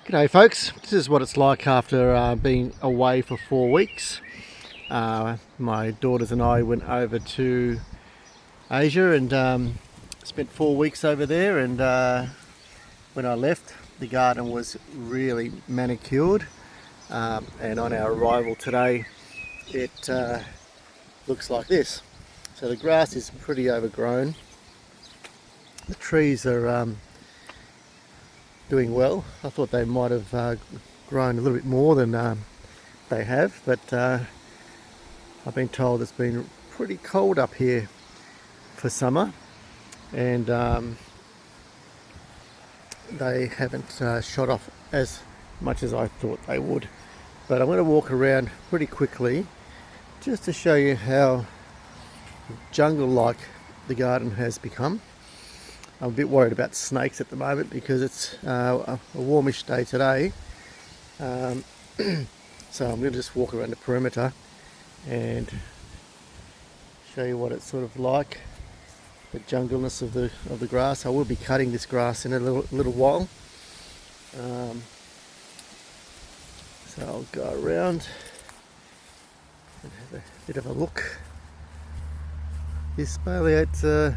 G'day folks, this is what it's like after being away for 4 weeks. My daughters and I went over to Asia and spent 4 weeks over there, and when I left, the garden was really manicured, and on our arrival today it looks like this. So the grass is pretty overgrown. The trees are doing well. I thought they might have grown a little bit more than they have, but I've been told it's been pretty cold up here for summer, and they haven't shot off as much as I thought they would. But I'm going to walk around pretty quickly just to show you how jungle-like the garden has become. I'm a bit worried about snakes at the moment because it's a warmish day today. So I'm going to just walk around the perimeter and show you what it's sort of like, the jungleness of the grass. I will be cutting this grass in a little while. So I'll go around and have a bit of a look. This Spalate's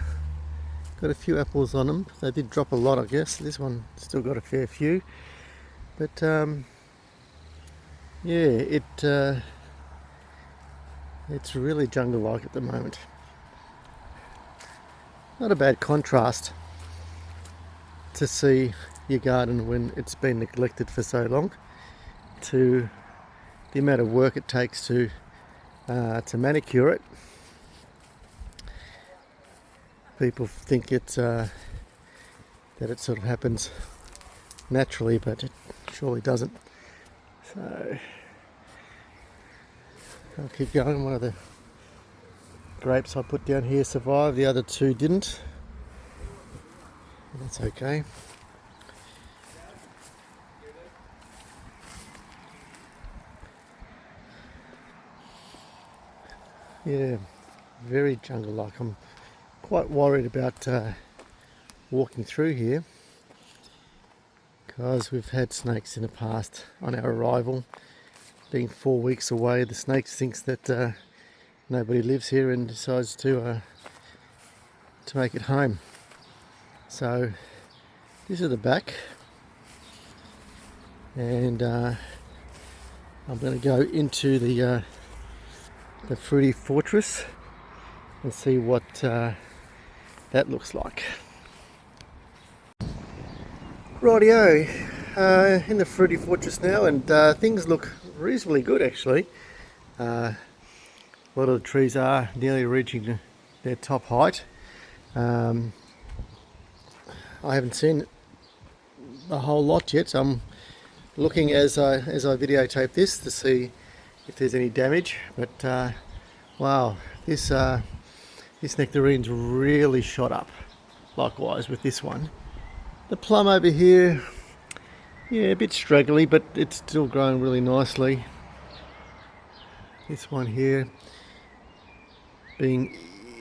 got a few apples on them. They did drop a lot, I guess. This one still got a fair few, but yeah, it's really jungle-like at the moment. Not a bad contrast to see your garden when it's been neglected for so long, to the amount of work it takes to manicure it. People think that it sort of happens naturally, but it surely doesn't. So I'll keep going. One of the grapes I put down here survived, the other two didn't. That's okay. Yeah, very jungle-like. I'm quite worried about walking through here because we've had snakes in the past. On our arrival, being 4 weeks away, the snake thinks that nobody lives here and decides to make it home. So this is the back, and I'm going to go into the Fruity Fortress and see what that looks like. Rightio, in the Fruity Fortress now, and things look reasonably good actually. A lot of the trees are nearly reaching their top height. I haven't seen a whole lot yet, so I'm looking as I videotape this to see if there's any damage. But wow, this nectarine's really shot up. Likewise with this one. The plum over here, yeah, a bit straggly, but it's still growing really nicely. This one here, being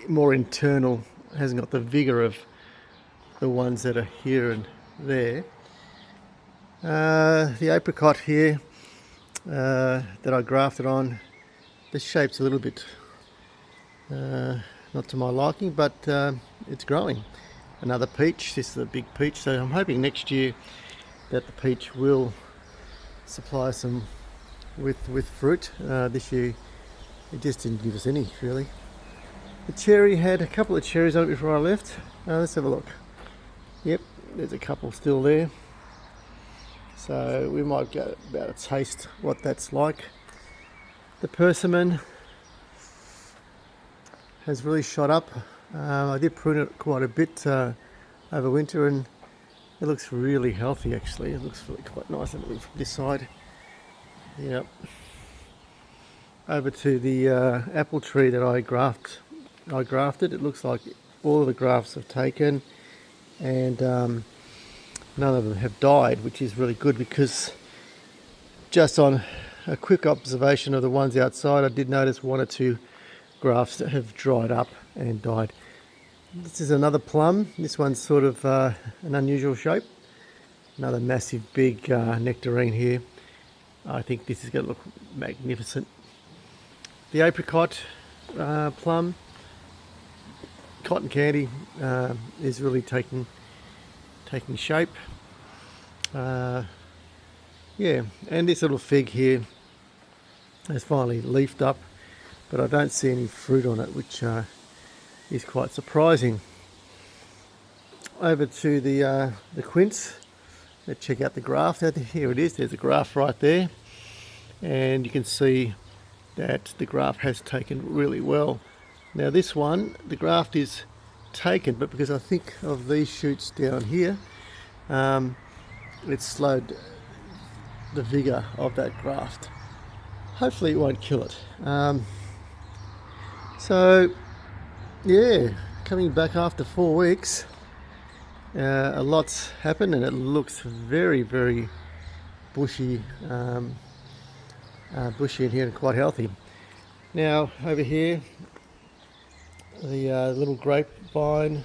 more internal, hasn't got the vigour of the ones that are here and there. The apricot here that I grafted on, the shape's a little bit not to my liking, but it's growing. Another peach. This is a big peach, so I'm hoping next year that the peach will supply some with fruit. This year it just didn't give us any, really. The cherry had a couple of cherries on it before I left. Let's have a look. Yep, there's a couple still there, so we might get about a taste what that's like. The persimmon has really shot up. I did prune it quite a bit over winter, and it looks really healthy actually. It looks really quite nice. Have a look from this side. Yep. Over to the apple tree that I grafted. It looks like all of the grafts have taken, and none of them have died, which is really good, because just on a quick observation of the ones outside, I did notice one or two grafts that have dried up and died. This is another plum. This one's sort of an unusual shape. Another massive big nectarine here. I think this is going to look magnificent. The apricot, plum, cotton candy is really taking shape. Yeah, and this little fig here has finally leafed up, but I don't see any fruit on it, which is quite surprising. Over to the quince. Let's check out the graft. Here it is. There's a graft right there, and you can see that the graft has taken really well. Now this one, the graft is taken, but because I think of these shoots down here, it's slowed the vigor of that graft. Hopefully it won't kill it. So yeah, coming back after 4 weeks, a lot's happened, and it looks very, very bushy, bushy in here and quite healthy. Now over here, the little grapevine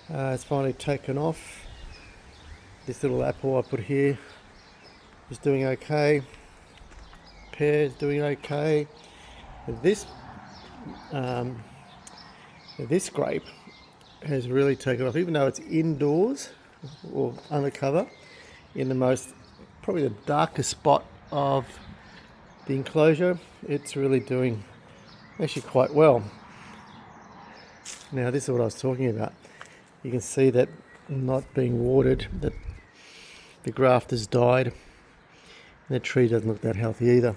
has finally taken off. This little apple I put here is doing okay. Pear is doing okay. This grape has really taken off, even though it's indoors or under cover in probably the darkest spot of the enclosure. It's really doing actually quite well. Now this is what I was talking about. You can see that not being watered, that the graft has died. The tree doesn't look that healthy either.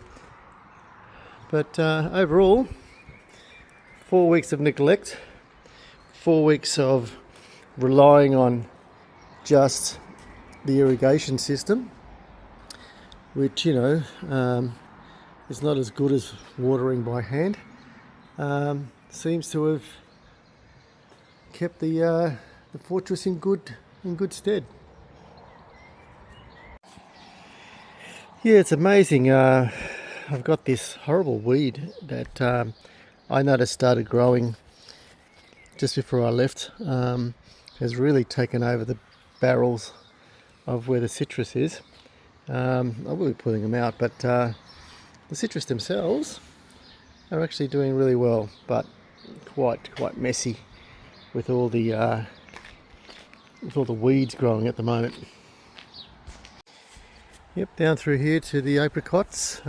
But overall, 4 weeks of neglect, 4 weeks of relying on just the irrigation system, which, you know, is not as good as watering by hand, seems to have kept the fortress in good stead. Yeah, it's amazing. I've got this horrible weed that I noticed started growing just before I left. Has really taken over the barrels of where the citrus is. I will be pulling them out, but the citrus themselves are actually doing really well, but quite messy with all the weeds growing at the moment. Yep, down through here to the apricots.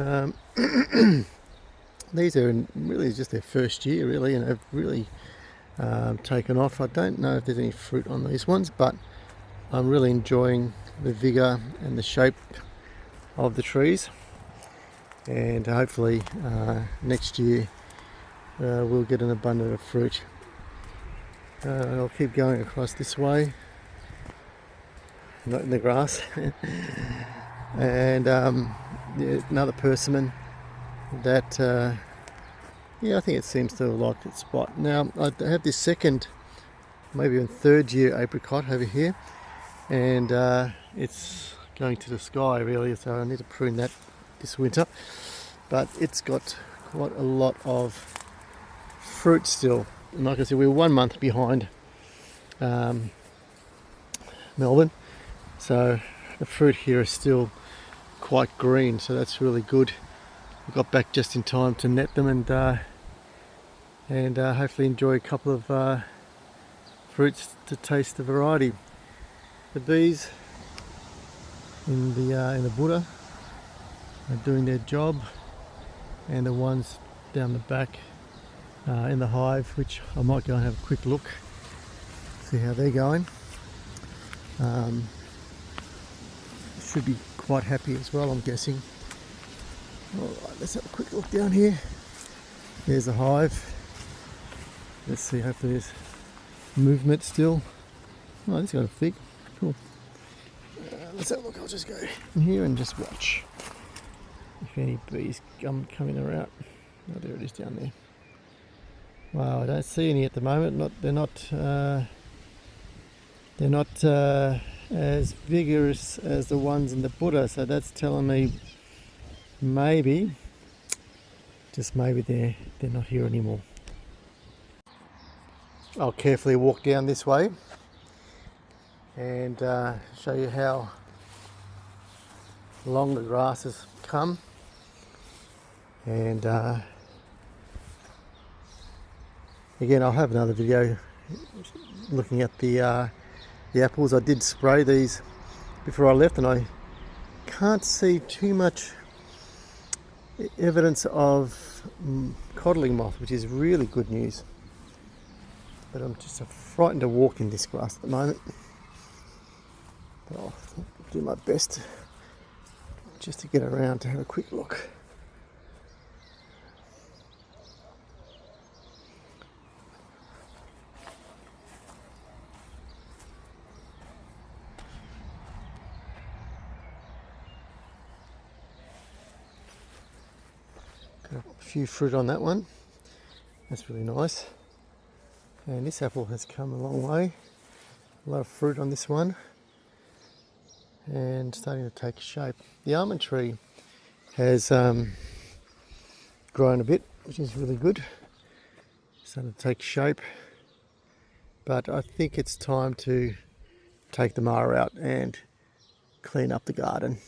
These are really just their first year, really, and have really taken off. I don't know if there's any fruit on these ones, but I'm really enjoying the vigor and the shape of the trees, and hopefully next year we'll get an abundance of fruit. I'll keep going across this way, not in the grass. And yeah, another persimmon that yeah, I think it seems to have liked its spot. Now I have this second, maybe even third year apricot over here, and it's going to the sky really, so I need to prune that this winter, but it's got quite a lot of fruit still. And like I said, we're 1 month behind Melbourne, so the fruit here is still quite green, so that's really good. We got back just in time to net them and hopefully enjoy a couple of fruits to taste the variety. The bees in the Buddha are doing their job, and the ones down the back in the hive, which I might go and have a quick look, see how they're going. Should be quite happy as well, I'm guessing. Alright, let's have a quick look down here. There's a hive. Let's see, hopefully there's movement still. Oh, this got a fig. Cool. Let's have a look. I'll just go in here and just watch if any bees come in or out. Oh, there it is down there. Wow, I don't see any at the moment. They're not as vigorous as the ones in the Buddha, so that's telling me maybe, just maybe, they're not here anymore. I'll carefully walk down this way, and show you how long the grass has come. And again, I'll have another video looking at the apples. I did spray these before I left, and I can't see too much evidence of codling moth, which is really good news. But I'm just frightened to walk in this grass at the moment. But I'll do my best just to get around to have a quick look. Got a few fruit on that one. That's really nice. And this apple has come a long way. A lot of fruit on this one. And starting to take shape. The almond tree has grown a bit, which is really good. Starting to take shape. But I think it's time to take the mower out and clean up the garden.